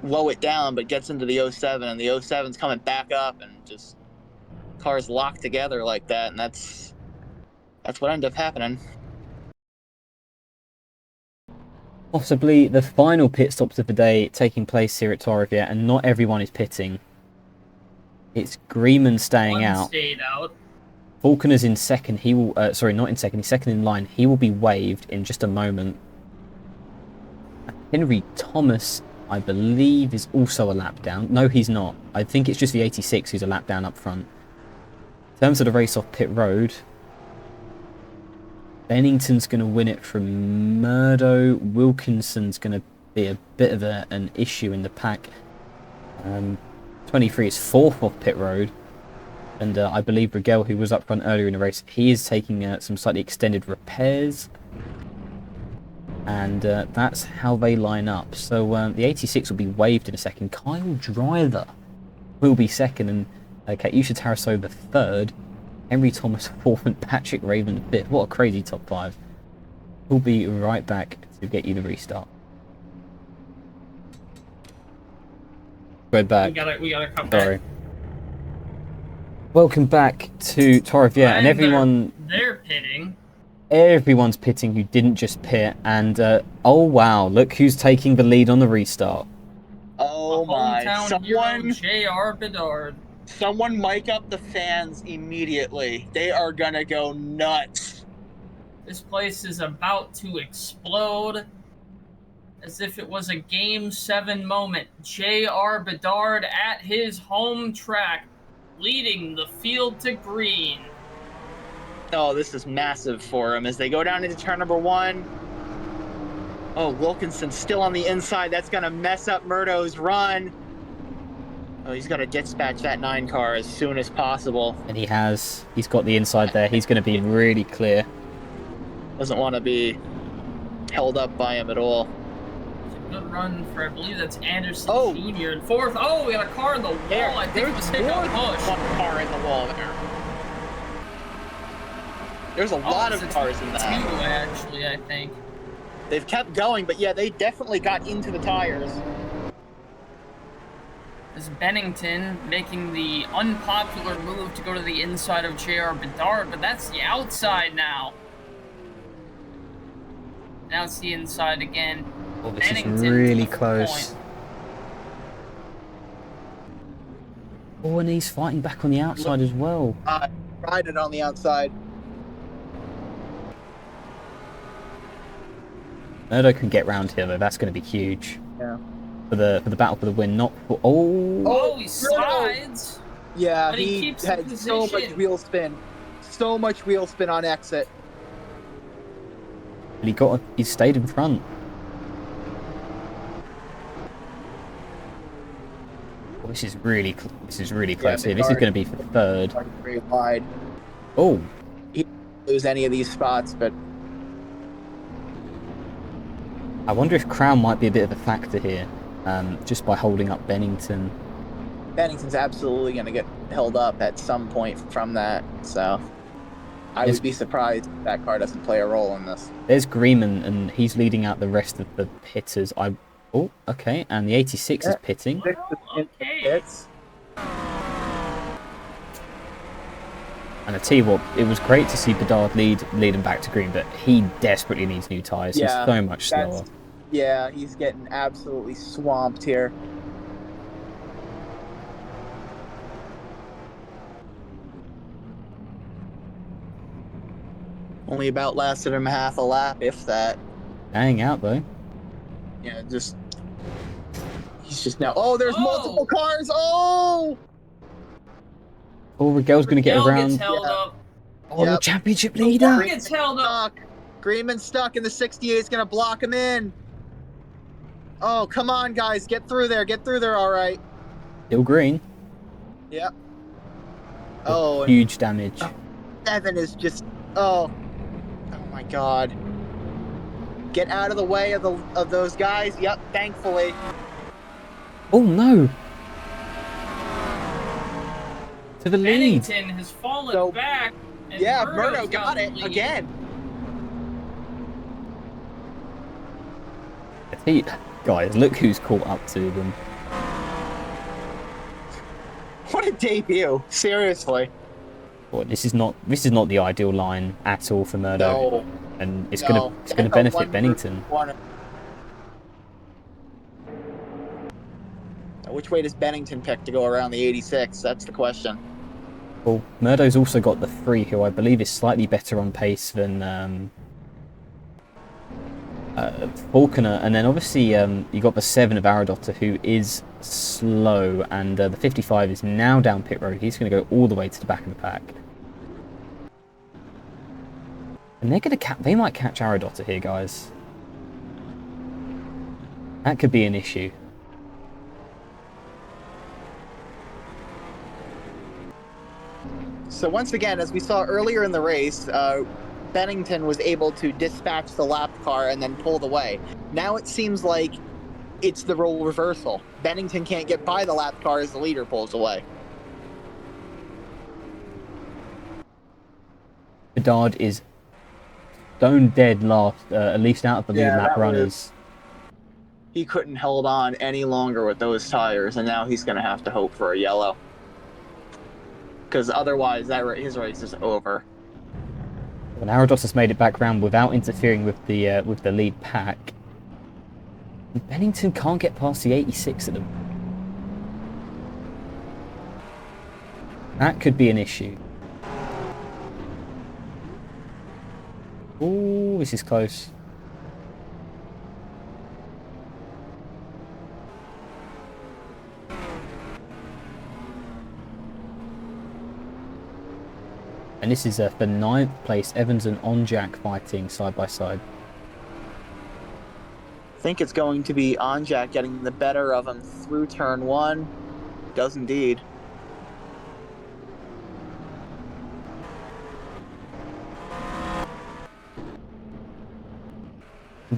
low it down, but gets into the 07, and the 07's coming back up, and just cars locked together like that, and that's what ended up happening. Possibly the final pit stops of the day taking place here at Trois-Rivieres, and not everyone is pitting. It's Greeman staying out. Stayed out. Falconer's in second. He will, sorry, not in second. He's second in line. He will be waived in just a moment. Henry Thomas, I believe, is also a lap down. No, he's not. I think it's just the 86 who's a lap down up front. In terms of the race off pit road, Bennington's going to win it from Murdo. Wilkinson's going to be a bit of an issue in the pack. 23 is 4th off pit road. And I believe Rigel, who was up front earlier in the race, he is taking some slightly extended repairs. And that's how they line up. So the 86 will be waived in a second. Kyle Driver will be second, and Katusha Tarasova third. Henry Thomas 4th, and Patrick Raven 5th. What a crazy top 5. We'll be right back to get you the restart. Go back. We gotta come back. Sorry. Welcome back to Trois-Rivieres, and everyone... They're pitting. Everyone's pitting who didn't just pit, and oh wow, look who's taking the lead on the restart. Oh my, someone... J.R. Bedard. Someone mic up the fans immediately. They are gonna go nuts. This place is about to explode. As if it was a Game 7 moment. J.R. Bedard at his home track, leading the field to green. Oh, this is massive for him as they go down into turn number 1. Oh, Wilkinson's still on the inside. That's gonna mess up Murdo's run. Oh, he's got to dispatch that 9 car as soon as possible. And he has. He's got the inside there. He's going to be really clear. Doesn't want to be held up by him at all. It's a good run for, I believe that's Anderson Jr. in 4th. Oh, we got a car in the wall. I think it was Hiccup Bush. One car in the wall there. There's a lot of cars in that. 2, actually, I think. They've kept going, but yeah, they definitely got into the tires. Is Bennington making the unpopular move to go to the inside of J.R. Bedard, but that's the outside now. Now it's the inside again. Oh, this is really close. Oh, and he's fighting back on the outside as well. Tried it on the outside. Murdo can get round here though. That's going to be huge. Yeah. For the battle for the win, not for... Oh, he slides! Yeah, but he keeps had so much wheel spin. So much wheel spin on exit. And he stayed in front. Oh, this is really close here. This is going to be for 3rd. Very wide. Oh. He didn't lose any of these spots, but... I wonder if Crown might be a bit of a factor here. Just by holding up Bennington. Bennington's absolutely going to get held up at some point from that, so I would be surprised if that car doesn't play a role in this. There's Greeman, and he's leading out the rest of the pitters. Oh, okay, and the 86 is pitting. Okay. And I tell you what, it was great to see Bedard lead him back to green, but he desperately needs new tyres. Yeah, He's so much slower. Yeah, he's getting absolutely swamped here. Only about lasted him half a lap, if that. Hang out though. Yeah, he's just now. Oh, there's multiple cars. Oh, Riegel's going to get Miguel around. gets held up. Oh, the Yep. championship The leader. one gets held up. Greenman's stuck, and the 68 is going to block him in. Oh, come on, guys. Get through there. Get through there, all right. Still green. Yep. Oh, huge damage. Evan is just... Oh my God. Get out of the way of those guys. Yep, thankfully. Oh, no. To the lead. Bennington has fallen back. And Yeah, Murdo's Murdo got it again. Guys, look who's caught up to them. What a debut! Seriously. Well, this is not the ideal line at all for Murdo, No. and it's gonna benefit Bennington. Which way does Bennington pick to go around the 86? That's the question. Well, Murdo's also got the 3, who I believe is slightly better on pace than Falconer, and then obviously you got the 7 of Aradotta, who is slow, and the 55 is now down pit road. He's going to go all the way to the back of the pack, and they might catch Aradotta here, guys. That could be an issue. So once again, as we saw earlier in the race, Bennington was able to dispatch the lap car and then pull away. Now it seems like it's the role reversal. Bennington can't get by the lap car as the leader pulls away. Bedard is stone dead last, at least out of the lead lap runners. He couldn't hold on any longer with those tires, and now he's going to have to hope for a yellow. Because otherwise, his race is over. When Aradotta's made it back round without interfering with the lead pack, Bennington can't get past the 86 at them. That could be an issue. Ooh, this is close. And this is for 9th place, Evans and Onjak fighting side by side. I think it's going to be Onjak getting the better of him through turn 1. Does indeed.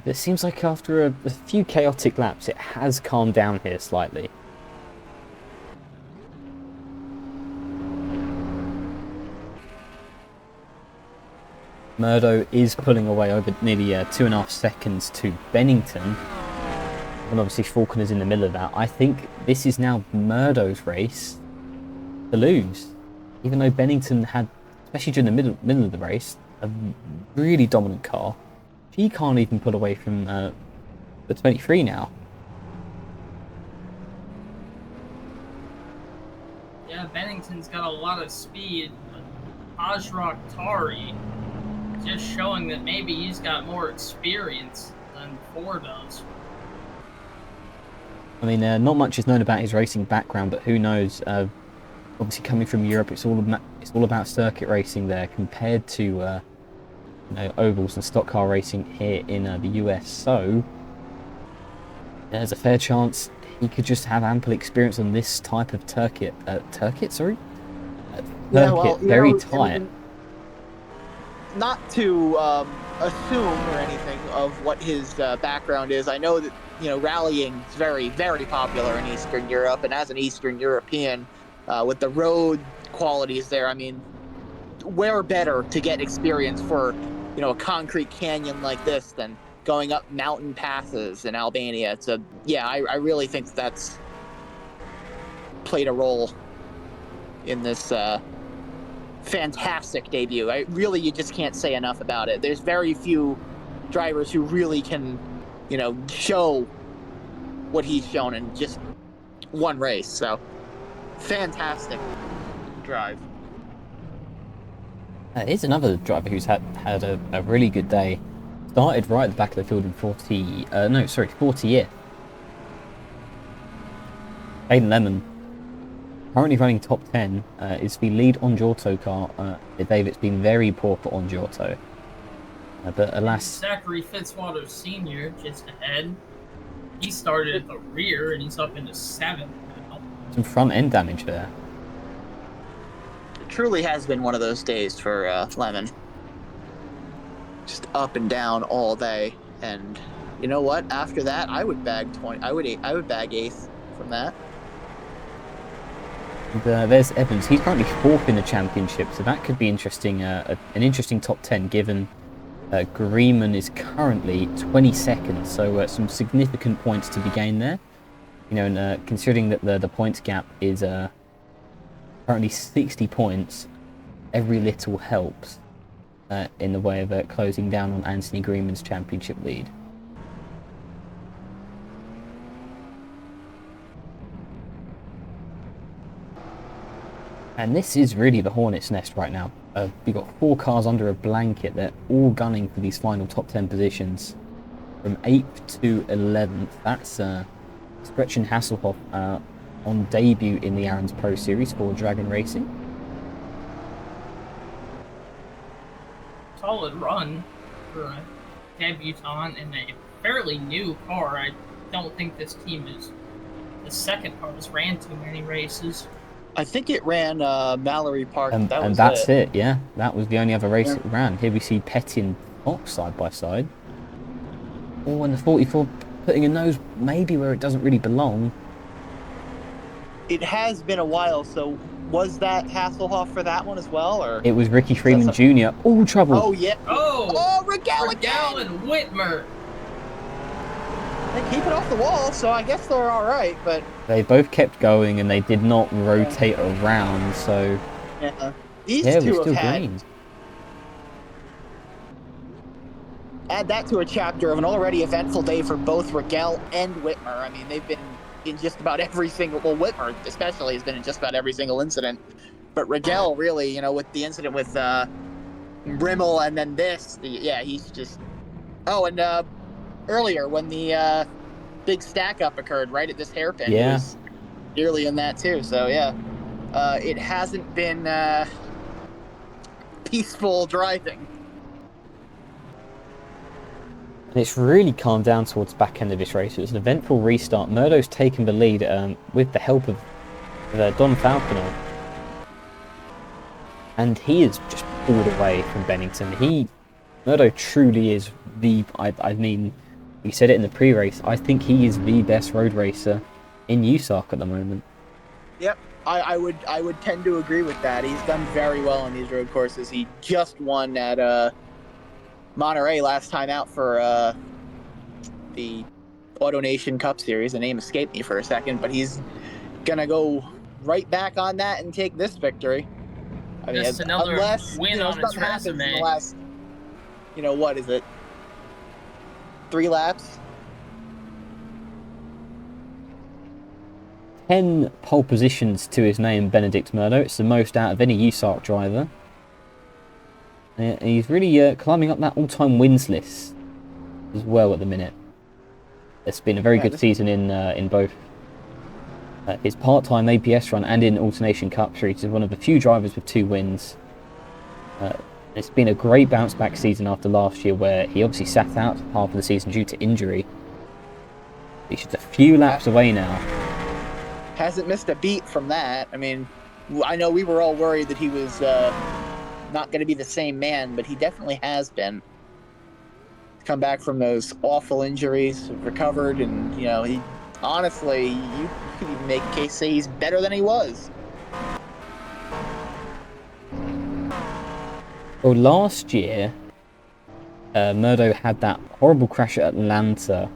It seems like after a few chaotic laps, it has calmed down here slightly. Murdo is pulling away over nearly 2.5 seconds to Bennington. And obviously Falconer's in the middle of that. I think this is now Murdo's race to lose. Even though Bennington had, especially during the middle of the race, a really dominant car. He can't even pull away from the 23 now. Yeah, Bennington's got a lot of speed. Ajrak Tari just showing that maybe he's got more experience than Ford does. I mean, not much is known about his racing background, but who knows? Obviously, coming from Europe, it's all about circuit racing there compared to ovals and stock car racing here in the US. So there's a fair chance he could just have ample experience on this type of circuit. Very tight. I mean, not to assume or anything of what his background is. I know that rallying is very, very popular in Eastern Europe, and as an Eastern European, with the road qualities there, I mean, where better to get experience for a concrete canyon like this than going up mountain passes in Albania? I really think that's played a role in this fantastic debut. You just can't say enough about it. There's very few drivers who really can, show what he's shown in just one race. So, fantastic drive. Here's another driver who's had a really good day. Started right at the back of the field in 40th. Aiden Lemon, currently running top 10, is the lead on Giotto car. Dave, it's been very poor for on Giotto. But alas... Zachary Fitzwater Sr. just ahead. He started at the rear and he's up into 7th now. Some front end damage there. It truly has been one of those days for Lemon. Just up and down all day, and you know what? After that, I would bag 20. I would bag 8th from that. And, there's Evans. He's currently 4th in the championship, so that could be interesting. An interesting top 10, given Greenman is currently 22nd. So some significant points to be gained there. And considering that the points gap is currently 60 points, every little helps. In the way of closing down on Anthony Greenman's championship lead. And this is really the hornet's nest right now. We've got 4 cars under a blanket. They're all gunning for these final top 10 positions. From 8th to 11th. That's Gretchen Hasselhoff on debut in the Aaron's Pro Series for Dragon Racing. Solid run for a debutant in a fairly new car. I don't think this team is... The second car has ran too many races. I think it ran Mallory Park. And that's it, yeah. That was the only other race it ran. Here we see Petty and Fox side by side. Oh, and the 44 putting a nose maybe where it doesn't really belong. It has been a while, so was that Hasselhoff for that one as well, or it was Ricky Freeman Jr. All trouble. Oh yeah. Oh, Rigel and Whitmer. They keep it off the wall, so I guess they're all right. But they both kept going, and they did not rotate around. So these two have still had. green. Add that to a chapter of an already eventful day for both Rigel and Whitmer. I mean, they've been in just about every single... Well, Whitmer especially has been in just about every single incident. But Rigel really, with the incident with Rimmel and then this, he's just... Oh, and earlier when the big stack-up occurred right at this hairpin, he was nearly in that too. So, it hasn't been peaceful driving. And it's really calmed down towards the back end of this race. It was an eventful restart. Murdo's taken the lead with the help of Don Falconer. And he is just pulled away from Bennington. Murdo truly is I mean, we said it in the pre-race, I think he is the best road racer in USARC at the moment. Yep, I would tend to agree with that. He's done very well on these road courses. He just won at Monterey last time out for the AutoNation Cup Series. The name escaped me for a second, but he's gonna go right back on that and take this victory. I mean, Just another win on his resume. In the last, what is it? 3 laps? 10 pole positions to his name, Benedict Murdo. It's the most out of any USARC driver. He's really climbing up that all-time wins list as well at the minute. It's been a very good season in both his part-time APS run and in AutoNation Cup Series. He's one of the few drivers with 2 wins. It's been a great bounce-back season after last year, where he obviously sat out half of the season due to injury. He's just a few laps away now. Hasn't missed a beat from that. I mean, I know we were all worried that he was not going to be the same man, but he definitely has been. Come back from those awful injuries, recovered, and he honestly, you could even make a case say he's better than he was. Well, last year, Murdo had that horrible crash at Atlanta,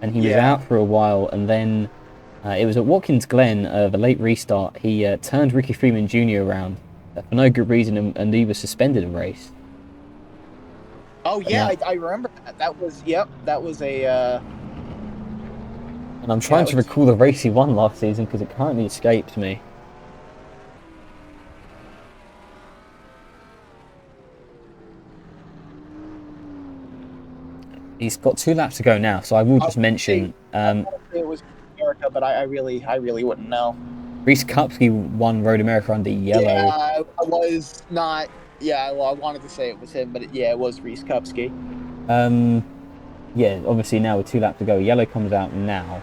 and he was out for a while, and then it was at Watkins Glen, the late restart, he turned Ricky Freeman Jr. around, for no good reason, and he was suspended a race. Oh yeah, Yeah. I remember that. That was that was a. And I'm trying it to was- recall the race he won last season because it currently escapes me. He's got 2 laps to go now, so I will just mention It was America, but I really wouldn't know. Reese Kupski won Road America under yellow. Yeah, I was not. Yeah, well, I wanted to say it was him, but it was Reese Kupski. Yeah, obviously now with 2 laps to go, yellow comes out now.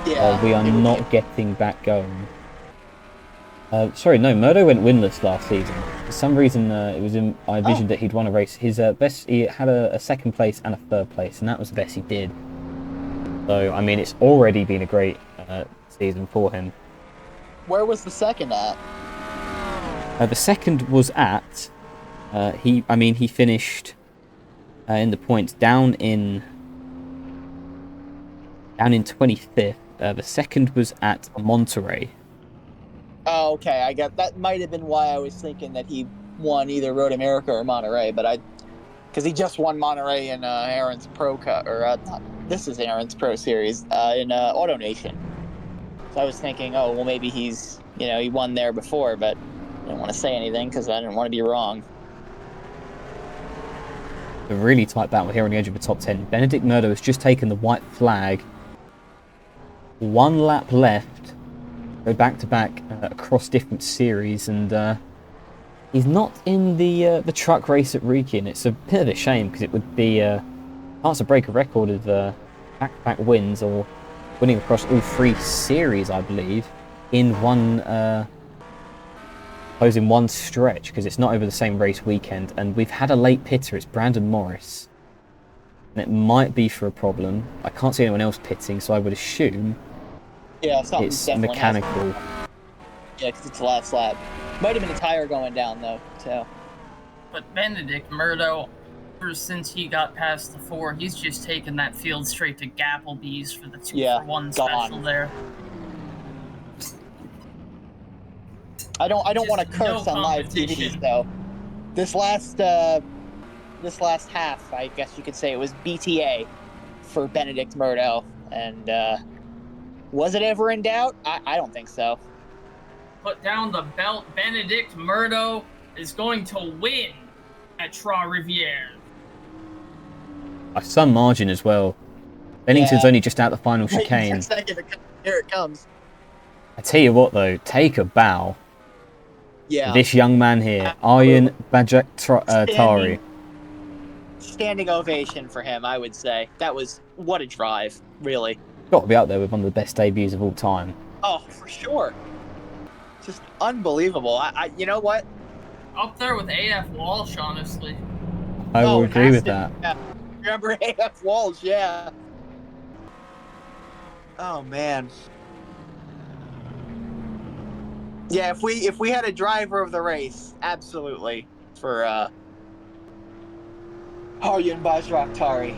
Yeah, We are not getting back going. Sorry, no, Murdo went winless last season. For some reason, it was I envisioned that he'd won a race. His best, he had a 2nd place and a 3rd place, and that was the best he did. So, I mean, it's already been a great season for him. Where was the 2nd at? The 2nd was at he finished in the points down in 25th. The 2nd was at Monterey. Oh, okay. I got that. Might have been why I was thinking that he won either Road America or Monterey, but because he just won Monterey in Aaron's Pro Cup, or this is Aaron's Pro Series in Auto Nation. So I was thinking, oh well, maybe he's he won there before, but I didn't want to say anything because I didn't want to be wrong. A really tight battle here on the edge of the top 10. Benedict Murdo has just taken the white flag. 1 lap left. Go back to back across different series, and he's not in the truck race at Reekin. It's a bit of a shame because it would be chance to break a record of back-to-back wins or winning across all 3 series, I believe, in one stretch because it's not over the same race weekend. And we've had a late pitter. It's Brandon Morris, and it might be for a problem. I can't see anyone else pitting, so I would assume. Yeah, something It's definitely mechanical. Yeah, because it's the last lap. Might have been a tire going down though. So. But Benedict Murdo, ever since he got past the 4, he's just taken that field straight to Gapplebee's for the 2-for-1 special there. I don't want to Just curse no on live TV competition. though. This last half, I guess you could say it was BTA for Benedict Murdo, and was it ever in doubt? I don't think so. Put down the belt. Benedict Murdo is going to win at Trois-Rivieres. By some margin as well. Bennington's Yeah. only just out the final Wait chicane. a second, here it comes. I tell you what though, take a bow. Yeah. This young man here, Aryan Bajaktari. Standing ovation for him, I would say. That was what a drive, really. Got to be up there with one of the best debuts of all time. Oh, for sure. Just unbelievable. You know what? Up there with AF Walsh, honestly. I will it agree has with to- that. Yeah. Remember AF Walsh? Yeah. Oh man. Yeah, if we had a driver of the race, absolutely for Aryan Bajaktari.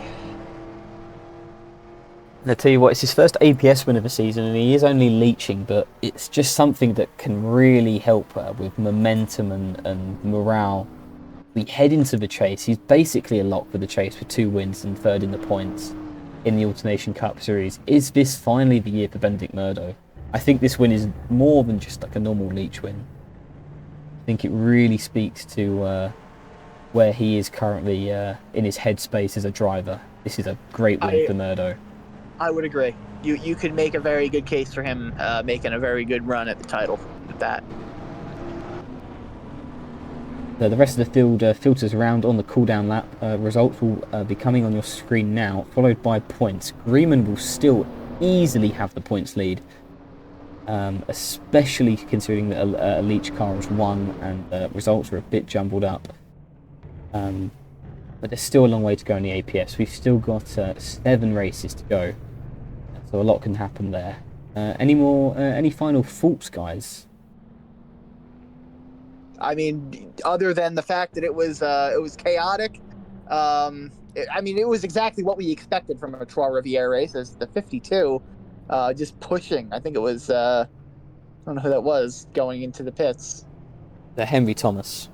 And I tell you what, it's his first APS win of the season, and he is only leeching, but it's just something that can really help with momentum and morale. We head into the chase. He's basically a lock for the chase with 2 wins and 3rd in the points in the Alternation Cup Series. Is this finally the year for Benedict Murdo? I think this win is more than just like a normal leech win. I think it really speaks to where he is currently in his headspace as a driver. This is a great win for Murdo. I would agree. You could make a very good case for him making a very good run at the title with that. The rest of the field filters around on the cooldown lap. Results will be coming on your screen now, followed by points. Greenman will still easily have the points lead, especially considering that a Leech car has won and results are a bit jumbled up. But there's still a long way to go in the APS. We've still got 7 races to go, so a lot can happen there. Any final thoughts, guys? I mean, other than the fact that it was chaotic, it was exactly what we expected from a Trois-Rivieres race. As the 52, just pushing. I think it was I don't know who that was going into the pits. The Henry Thomas.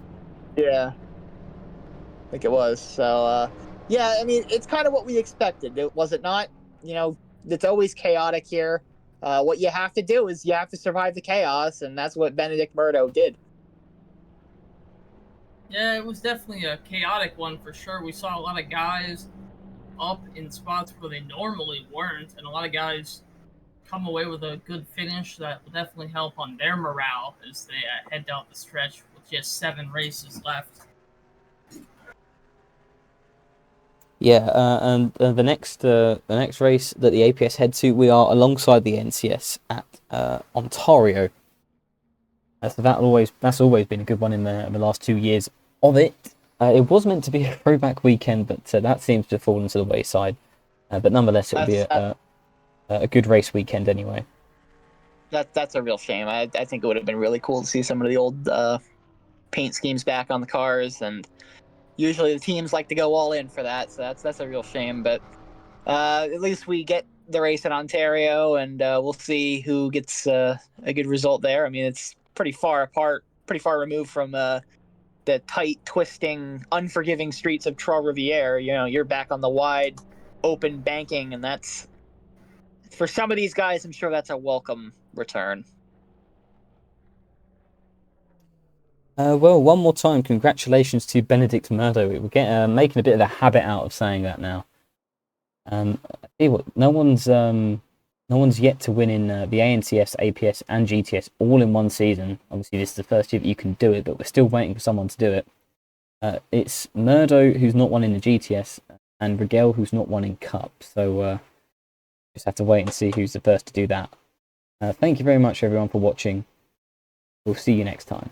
Yeah, I think it was. So, yeah, I mean, it's kind of what we expected. Was it not? You know, it's always chaotic here. What you have to do is you have to survive the chaos, and that's what Benedict Murdo did. Yeah, it was definitely a chaotic one for sure. We saw a lot of guys up in spots where they normally weren't, and a lot of guys come away with a good finish that will definitely help on their morale as they head down the stretch with just 7 races left. Yeah, and the next race that the APS head to, we are alongside the NCS at Ontario. That's always been a good one in the last 2 years of it. It was meant to be a throwback weekend, but that seems to have fallen to the wayside. But nonetheless, it will be a good race weekend anyway. That's a real shame. I think it would have been really cool to see some of the old paint schemes back on the cars, and usually the teams like to go all in for that. So that's a real shame. But at least we get the race in Ontario, and we'll see who gets a good result there. I mean, it's pretty far apart, pretty far removed from the tight, twisting, unforgiving streets of Trois-Rivieres. You know, you're back on the wide, open banking, and that's for some of these guys. I'm sure that's a welcome return. Well, one more time, congratulations to Benedict Murdo. We're making a bit of a habit out of saying that now. I tell you what, no one's yet to win in the ANCS, APS, and GTS all in one season. Obviously, this is the first year that you can do it, but we're still waiting for someone to do it. It's Murdo who's not won in the GTS, and Rigel who's not won in Cup. So just have to wait and see who's the first to do that. Thank you very much, everyone, for watching. We'll see you next time.